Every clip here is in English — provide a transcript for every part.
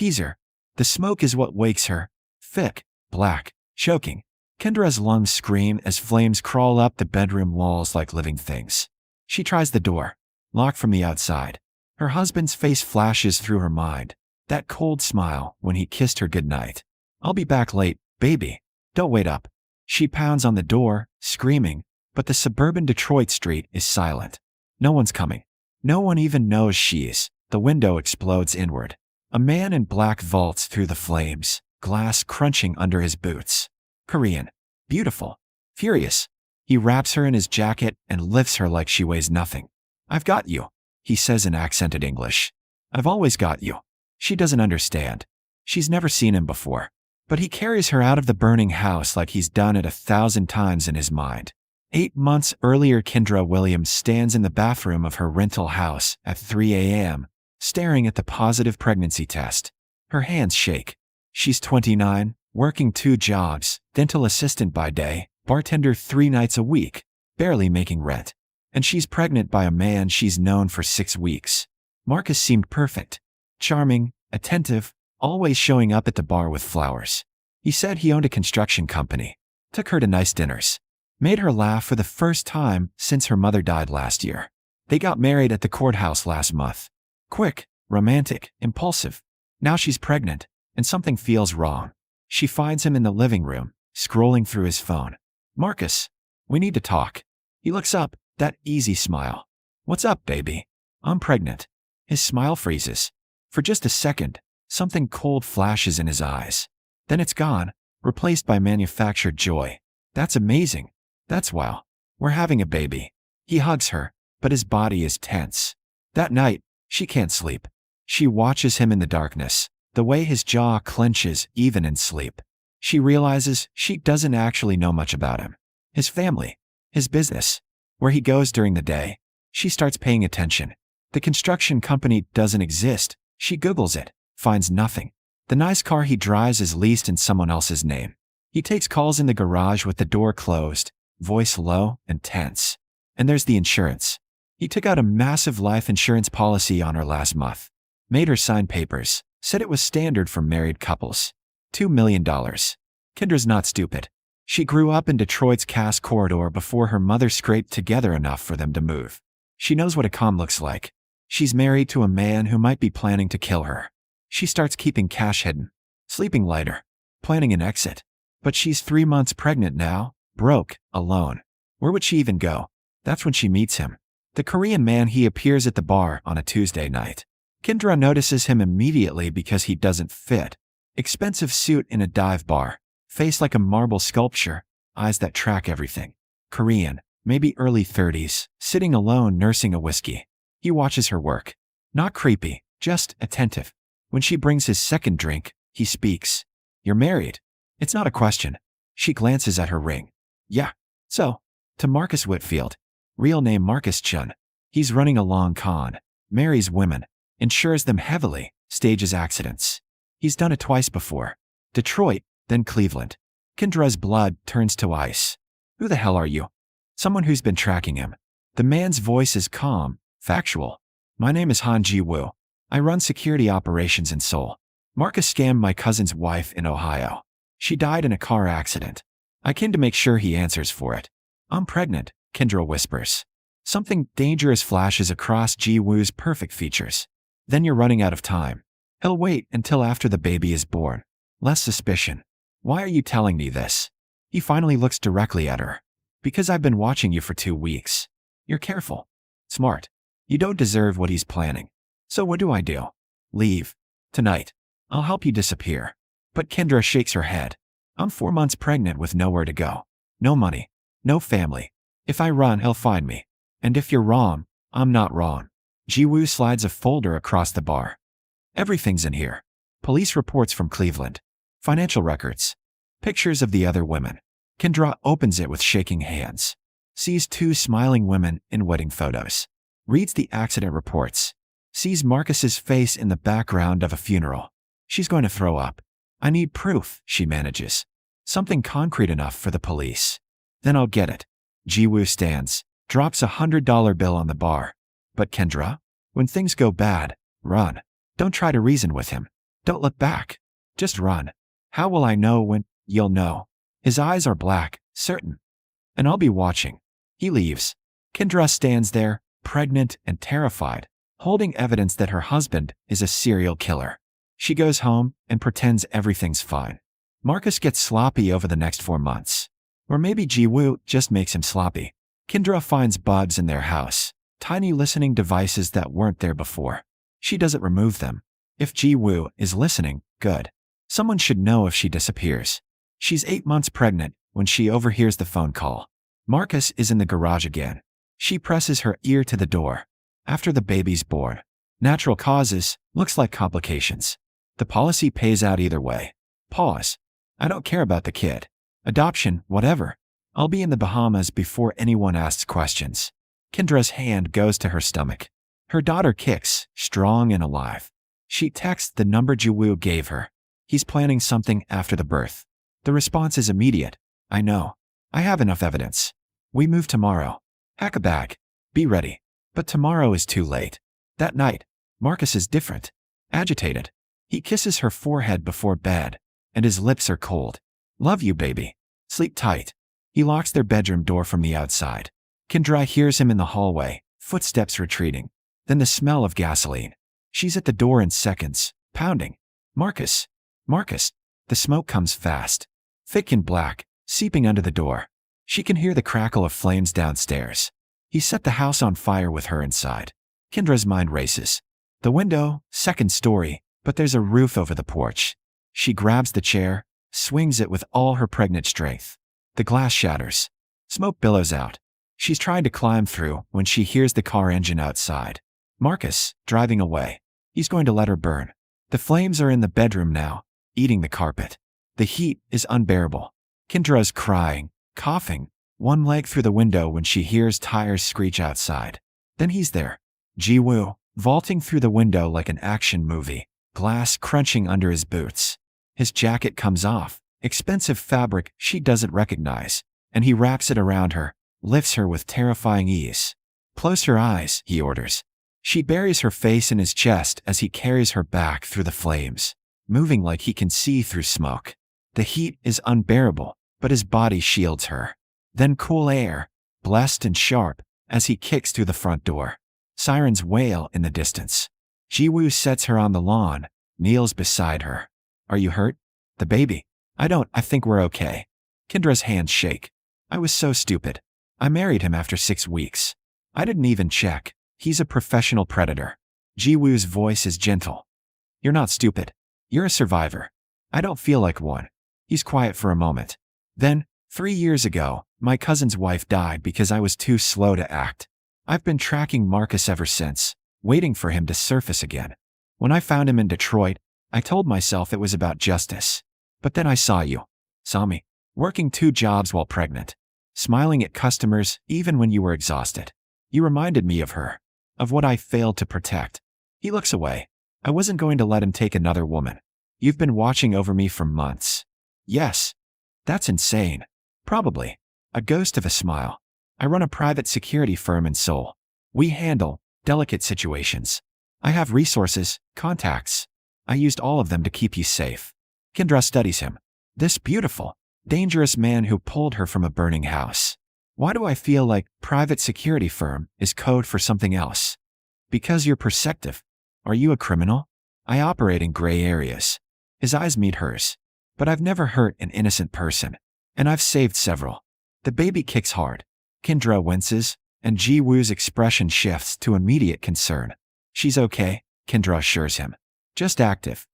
Teaser. The smoke is what wakes her. Thick, black, choking. Kendra's lungs scream as flames crawl up the bedroom walls like living things. She tries the door, locked from the outside. Her husband's face flashes through her mind. That cold smile when he kissed her goodnight. I'll be back late, baby. Don't wait up. She pounds on the door, screaming, but the suburban Detroit street is silent. No one's coming. No one even knows she's. The window explodes inward. A man in black vaults through the flames, glass crunching under his boots. Korean. Beautiful. Furious. He wraps her in his jacket and lifts her like she weighs nothing. I've got you, he says in accented English. I've always got you. She doesn't understand. She's never seen him before. But he carries her out of the burning house like he's done it 1,000 times in his mind. 8 months earlier, Kendra Williams stands in the bathroom of her rental house at 3 a.m., staring at the positive pregnancy test. Her hands shake. She's 29, working 2 jobs, dental assistant by day, bartender 3 nights a week, barely making rent. And she's pregnant by a man she's known for 6 weeks. Marcus seemed perfect. Charming, attentive, always showing up at the bar with flowers. He said he owned a construction company, took her to nice dinners, made her laugh for the first time since her mother died last year. They got married at the courthouse last month. Quick, romantic, impulsive. Now she's pregnant, and something feels wrong. She finds him in the living room, scrolling through his phone. Marcus, we need to talk. He looks up, that easy smile. What's up, baby? I'm pregnant. His smile freezes. For just a second, something cold flashes in his eyes. Then it's gone, replaced by manufactured joy. That's amazing. That's wow. We're having a baby. He hugs her, but his body is tense. That night, she can't sleep. She watches him in the darkness, the way his jaw clenches even in sleep. She realizes she doesn't actually know much about him. His family, his business, where he goes during the day. She starts paying attention. The construction company doesn't exist. She Googles it, finds nothing. The nice car he drives is leased in someone else's name. He takes calls in the garage with the door closed, voice low and tense. And there's the insurance. He took out a massive life insurance policy on her last month. Made her sign papers, said it was standard for married couples. $2 million. Kendra's not stupid. She grew up in Detroit's Cass corridor before her mother scraped together enough for them to move. She knows what a calm looks like. She's married to a man who might be planning to kill her. She starts keeping cash hidden, sleeping lighter, planning an exit. But she's 3 months pregnant now, broke, alone. Where would she even go? That's when she meets him. The Korean man. He appears at the bar on a Tuesday night. Kendra notices him immediately because he doesn't fit. Expensive suit in a dive bar, face like a marble sculpture, eyes that track everything. Korean, maybe early 30s, sitting alone nursing a whiskey. He watches her work. Not creepy, just attentive. When she brings his second drink, he speaks. You're married. It's not a question. She glances at her ring. Yeah. So, to Marcus Whitfield. Real name Marcus Chun. He's running a long con, marries women, insures them heavily, stages accidents. He's done it twice before. Detroit, then Cleveland. Kendra's blood turns to ice. Who the hell are you? Someone who's been tracking him. The man's voice is calm, factual. My name is Han Ji-woo. I run security operations in Seoul. Marcus scammed my cousin's wife in Ohio. She died in a car accident. I came to make sure he answers for it. I'm pregnant, Kendra whispers. Something dangerous flashes across Ji-woo's perfect features. Then you're running out of time. He'll wait until after the baby is born. Less suspicion. Why are you telling me this? He finally looks directly at her. Because I've been watching you for 2 weeks. You're careful. Smart. You don't deserve what he's planning. So what do? Leave. Tonight. I'll help you disappear. But Kendra shakes her head. I'm 4 months pregnant with nowhere to go. No money. No family. If I run, he'll find me. And if you're wrong, I'm not wrong. Ji-woo slides a folder across the bar. Everything's in here. Police reports from Cleveland. Financial records. Pictures of the other women. Kendra opens it with shaking hands. Sees 2 smiling women in wedding photos. Reads the accident reports. Sees Marcus's face in the background of a funeral. She's going to throw up. I need proof, she manages. Something concrete enough for the police. Then I'll get it. Ji-woo stands, drops $100 bill on the bar. But Kendra, when things go bad, run. Don't try to reason with him. Don't look back. Just run. How will I know when? You'll know. His eyes are black, certain. And I'll be watching. He leaves. Kendra stands there, pregnant and terrified, holding evidence that her husband is a serial killer. She goes home and pretends everything's fine. Marcus gets sloppy over the next 4 months. Or maybe Ji-woo just makes him sloppy. Kendra finds bugs in their house, tiny listening devices that weren't there before. She doesn't remove them. If Ji-woo is listening, good. Someone should know if she disappears. She's 8 months pregnant when she overhears the phone call. Marcus is in the garage again. She presses her ear to the door. After the baby's born. Natural causes, looks like complications. The policy pays out either way. Pause. I don't care about the kid. Adoption, whatever. I'll be in the Bahamas before anyone asks questions. Kendra's hand goes to her stomach. Her daughter kicks, strong and alive. She texts the number Ji-woo gave her. He's planning something after the birth. The response is immediate. I know. I have enough evidence. We move tomorrow. Pack a bag. Be ready. But tomorrow is too late. That night, Marcus is different. Agitated. He kisses her forehead before bed, and his lips are cold. Love you, baby. Sleep tight. He locks their bedroom door from the outside. Kendra hears him in the hallway, footsteps retreating. Then the smell of gasoline. She's at the door in seconds, pounding. Marcus. Marcus. The smoke comes fast. Thick and black, seeping under the door. She can hear the crackle of flames downstairs. He set the house on fire with her inside. Kendra's mind races. The window, second story, but there's a roof over the porch. She grabs the chair, swings it with all her pregnant strength. The glass shatters. Smoke billows out. She's trying to climb through when she hears the car engine outside. Marcus, driving away. He's going to let her burn. The flames are in the bedroom now, eating the carpet. The heat is unbearable. Kendra's crying, coughing, one leg through the window when she hears tires screech outside. Then he's there. Ji-woo, vaulting through the window like an action movie, glass crunching under his boots. His jacket comes off, expensive fabric she doesn't recognize, and he wraps it around her, lifts her with terrifying ease. Close your eyes, he orders. She buries her face in his chest as he carries her back through the flames, moving like he can see through smoke. The heat is unbearable, but his body shields her. Then cool air, blessed and sharp, as he kicks through the front door. Sirens wail in the distance. Ji-woo sets her on the lawn, kneels beside her. Are you hurt? The baby? I think we're okay. Kendra's hands shake. I was so stupid. I married him after 6 weeks. I didn't even check. He's a professional predator. Ji-woo's voice is gentle. You're not stupid. You're a survivor. I don't feel like one. He's quiet for a moment. Then, 3 years ago, my cousin's wife died because I was too slow to act. I've been tracking Marcus ever since, waiting for him to surface again. When I found him in Detroit, I told myself it was about justice. But then I saw you. Saw me. Working 2 jobs while pregnant. Smiling at customers even when you were exhausted. You reminded me of her. Of what I failed to protect. He looks away. I wasn't going to let him take another woman. You've been watching over me for months. Yes. That's insane. Probably. A ghost of a smile. I run a private security firm in Seoul. We handle delicate situations. I have resources, contacts. I used all of them to keep you safe. Kendra studies him. This beautiful, dangerous man who pulled her from a burning house. Why do I feel like private security firm is code for something else? Because you're perceptive. Are you a criminal? I operate in gray areas. His eyes meet hers. But I've never hurt an innocent person. And I've saved several. The baby kicks hard. Kendra winces, and Ji-woo's expression shifts to immediate concern. She's okay, Kendra assures him. Just active.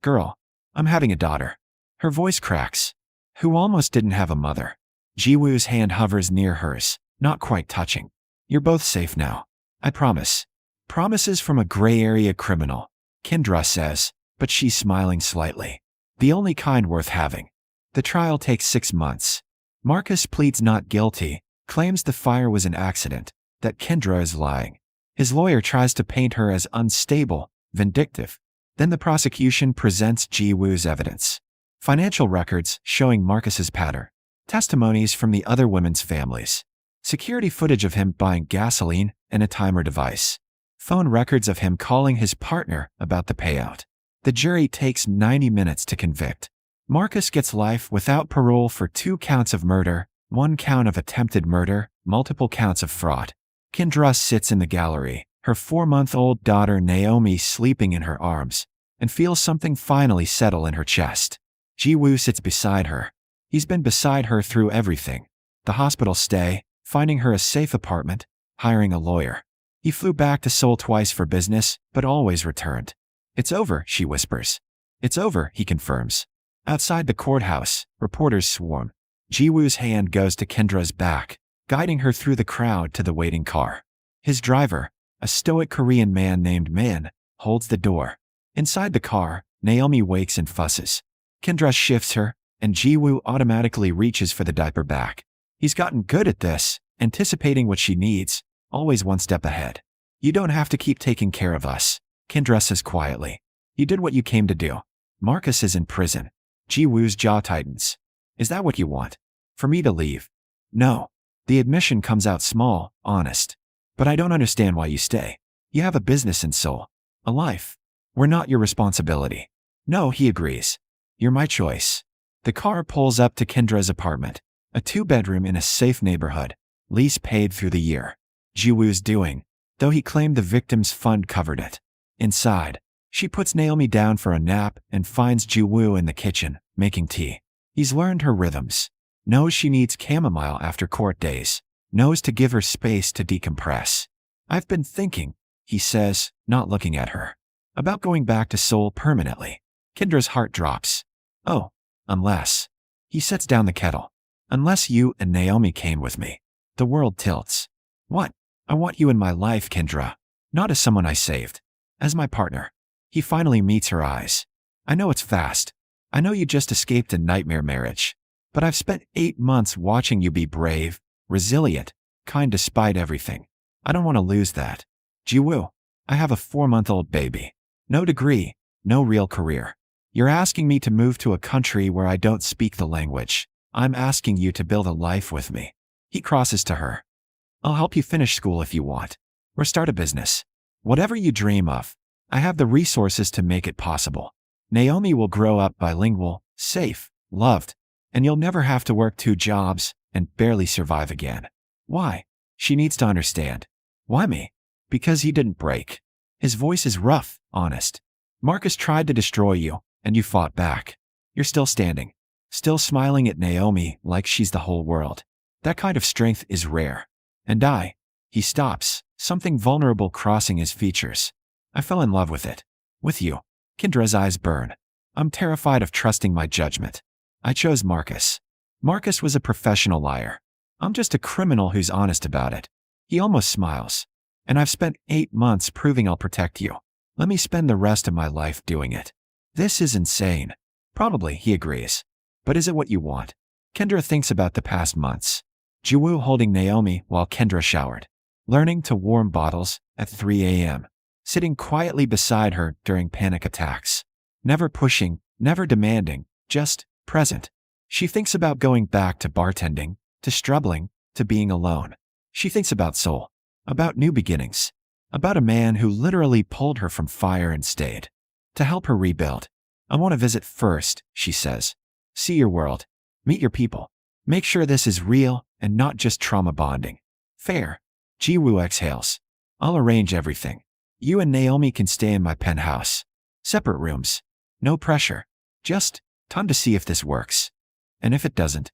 Girl, I'm having a daughter. Her voice cracks. Who almost didn't have a mother. Ji-woo's hand hovers near hers, not quite touching. You're both safe now. I promise. Promises from a gray area criminal, Kendra says, but she's smiling slightly. The only kind worth having. The trial takes 6 months. Marcus pleads not guilty, claims the fire was an accident, that Kendra is lying. His lawyer tries to paint her as unstable, vindictive. Then the prosecution presents Ji-woo's evidence. Financial records showing Marcus's pattern. Testimonies from the other women's families. Security footage of him buying gasoline and a timer device. Phone records of him calling his partner about the payout. The jury takes 90 minutes to convict. Marcus gets life without parole for 2 counts of murder, 1 count of attempted murder, multiple counts of fraud. Kendra sits in the gallery, her 4-month-old daughter Naomi sleeping in her arms, and feels something finally settle in her chest. Ji-woo sits beside her. He's been beside her through everything. The hospital stay, finding her a safe apartment, hiring a lawyer. He flew back to Seoul twice for business, but always returned. "It's over," she whispers. "It's over," he confirms. Outside the courthouse, reporters swarm. Ji-woo's hand goes to Kendra's back, guiding her through the crowd to the waiting car. His driver, a stoic Korean man named Min, holds the door. Inside the car, Naomi wakes and fusses. Kendra shifts her, and Ji-woo automatically reaches for the diaper back. He's gotten good at this, anticipating what she needs, always one step ahead. "You don't have to keep taking care of us," Kendra says quietly. "You did what you came to do." Marcus is in prison. Ji-woo's jaw tightens. "Is that what you want? For me to leave?" "No." The admission comes out small, honest. "But I don't understand why you stay. You have a business in Seoul. A life. We're not your responsibility." "No," he agrees. "You're my choice." The car pulls up to Kendra's apartment. A 2-bedroom in a safe neighborhood. Lease paid through the year. Ji-woo's doing, though he claimed the victim's fund covered it. Inside, she puts Naomi down for a nap and finds Ji-woo in the kitchen, making tea. He's learned her rhythms. Knows she needs chamomile after court days. Knows to give her space to decompress. "I've been thinking," he says, not looking at her, "about going back to Seoul permanently." Kendra's heart drops. "Oh, unless." He sets down the kettle. "Unless you and Naomi came with me." The world tilts. "What?" "I want you in my life, Kendra. Not as someone I saved. As my partner." He finally meets her eyes. "I know it's fast. I know you just escaped a nightmare marriage. But I've spent 8 months watching you be brave, resilient, kind despite everything. I don't want to lose that. Ji-woo, I have a 4-month-old baby. No degree, no real career. You're asking me to move to a country where I don't speak the language. I'm asking you to build a life with me." He crosses to her. "I'll help you finish school if you want. Or start a business. Whatever you dream of, I have the resources to make it possible. Naomi will grow up bilingual, safe, loved, and you'll never have to work 2 jobs and barely survive again." "Why?" She needs to understand. "Why me?" "Because he didn't break." His voice is rough, honest. "Marcus tried to destroy you, and you fought back. You're still standing. Still smiling at Naomi like she's the whole world. That kind of strength is rare. And He stops, something vulnerable crossing his features. "I fell in love with it. With you." Kendra's eyes burn. "I'm terrified of trusting my judgment. I chose Marcus. Marcus was a professional liar. I'm just a criminal who's honest about it." He almost smiles. "And I've spent 8 months proving I'll protect you. Let me spend the rest of my life doing it." "This is insane." "Probably," he agrees. "But is it what you want?" Kendra thinks about the past months. Ji-woo holding Naomi while Kendra showered. Learning to warm bottles at 3 a.m. Sitting quietly beside her during panic attacks. Never pushing, never demanding, just present. She thinks about going back to bartending, to struggling, to being alone. She thinks about Seoul, about new beginnings, about a man who literally pulled her from fire and stayed. To help her rebuild. "I want to visit first," she says. "See your world. Meet your people. Make sure this is real and not just trauma bonding." "Fair." Ji-woo exhales. "I'll arrange everything. You and Naomi can stay in my penthouse. Separate rooms. No pressure. Just time to see if this works. And if it doesn't,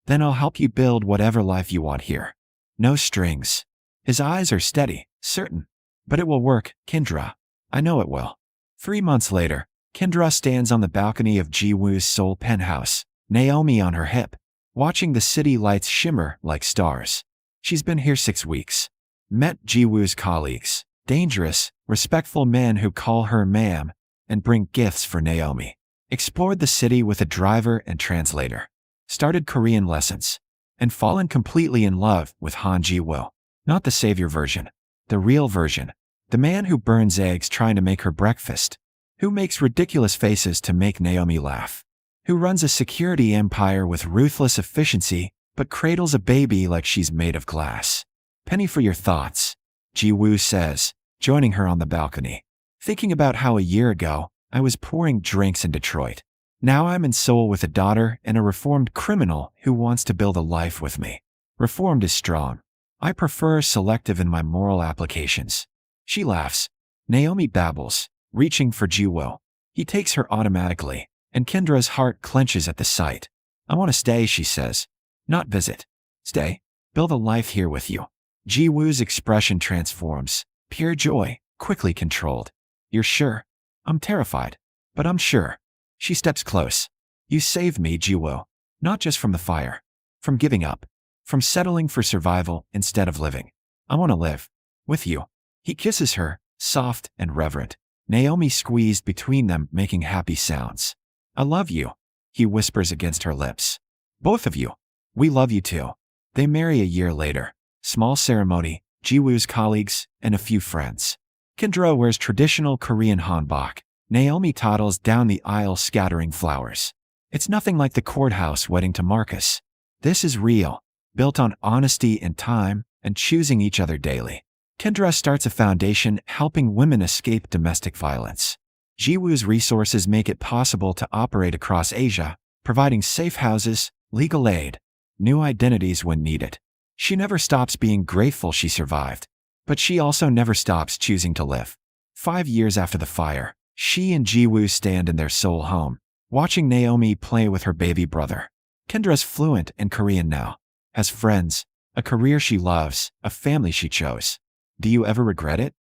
then I'll help you build whatever life you want here. No strings." His eyes are steady, certain. "But it will work, Kendra. I know it will." 3 months later, Kendra stands on the balcony of Ji-woo's Seoul penthouse, Naomi on her hip, watching the city lights shimmer like stars. She's been here 6 weeks. Met Ji-woo's colleagues, dangerous, respectful men who call her ma'am and bring gifts for Naomi. Explored the city with a driver and translator. Started Korean lessons. And fallen completely in love with Han Ji-woo. Not the savior version. The real version. The man who burns eggs trying to make her breakfast. Who makes ridiculous faces to make Naomi laugh. Who runs a security empire with ruthless efficiency, but cradles a baby like she's made of glass. "Penny for your thoughts," Ji-woo says, joining her on the balcony. "Thinking about how a year ago, I was pouring drinks in Detroit. Now I'm in Seoul with a daughter and a reformed criminal who wants to build a life with me. Reformed is strong. I prefer selective in my moral applications. She laughs. Naomi babbles, reaching for Jiwoo. He takes her automatically, and Kendra's heart clenches at the sight. I want to stay, she says. Not visit. Stay. Build a life here with you. Jiwoo's expression transforms. Pure joy, quickly controlled. You're sure? I'm terrified, but I'm sure. She steps close. You saved me, Jiwoo. Not just from the fire. From giving up. From settling for survival instead of living. I want to live. With you. He kisses her, soft and reverent. Naomi squeezed between them, making happy sounds. I love you, he whispers against her lips. Both of you. We love you too. They marry a year later. Small ceremony, Jiwoo's colleagues, and a few friends. Kendra wears traditional Korean hanbok. Naomi toddles down the aisle scattering flowers. It's nothing like the courthouse wedding to Marcus. This is real, built on honesty and time, and choosing each other daily. Kendra starts a foundation helping women escape domestic violence. Jiwoo's resources make it possible to operate across Asia, providing safe houses, legal aid, new identities when needed. She never stops being grateful she survived. But she also never stops choosing to live. 5 years after the fire, she and Jiwoo stand in their Seoul home, watching Naomi play with her baby brother. Kendra's fluent in Korean now, has friends, a career she loves, a family she chose. Do you ever regret it?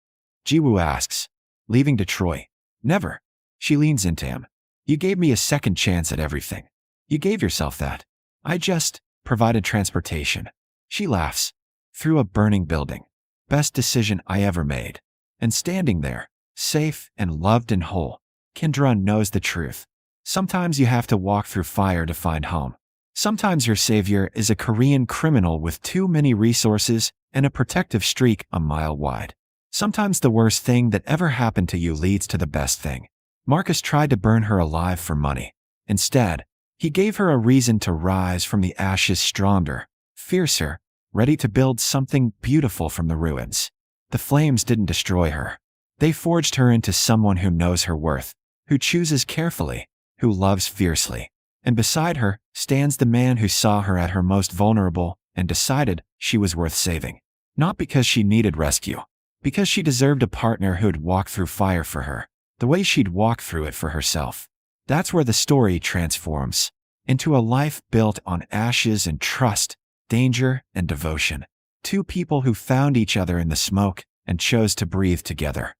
Jiwoo asks. Leaving Detroit? Never. She leans into him. You gave me a second chance at everything. You gave yourself that. I just provided transportation. She laughs. Through a burning building. Best decision I ever made. And standing there, safe and loved and whole, Kendra knows the truth. Sometimes you have to walk through fire to find home. Sometimes your savior is a Korean criminal with too many resources and a protective streak a mile wide. Sometimes the worst thing that ever happened to you leads to the best thing. Marcus tried to burn her alive for money. Instead, he gave her a reason to rise from the ashes stronger, fiercer, ready to build something beautiful from the ruins. The flames didn't destroy her. They forged her into someone who knows her worth, who chooses carefully, who loves fiercely. And beside her stands the man who saw her at her most vulnerable and decided she was worth saving. Not because she needed rescue, because she deserved a partner who'd walk through fire for her, the way she'd walk through it for herself. That's where the story transforms into a life built on ashes and trust, danger and devotion. Two people who found each other in the smoke and chose to breathe together.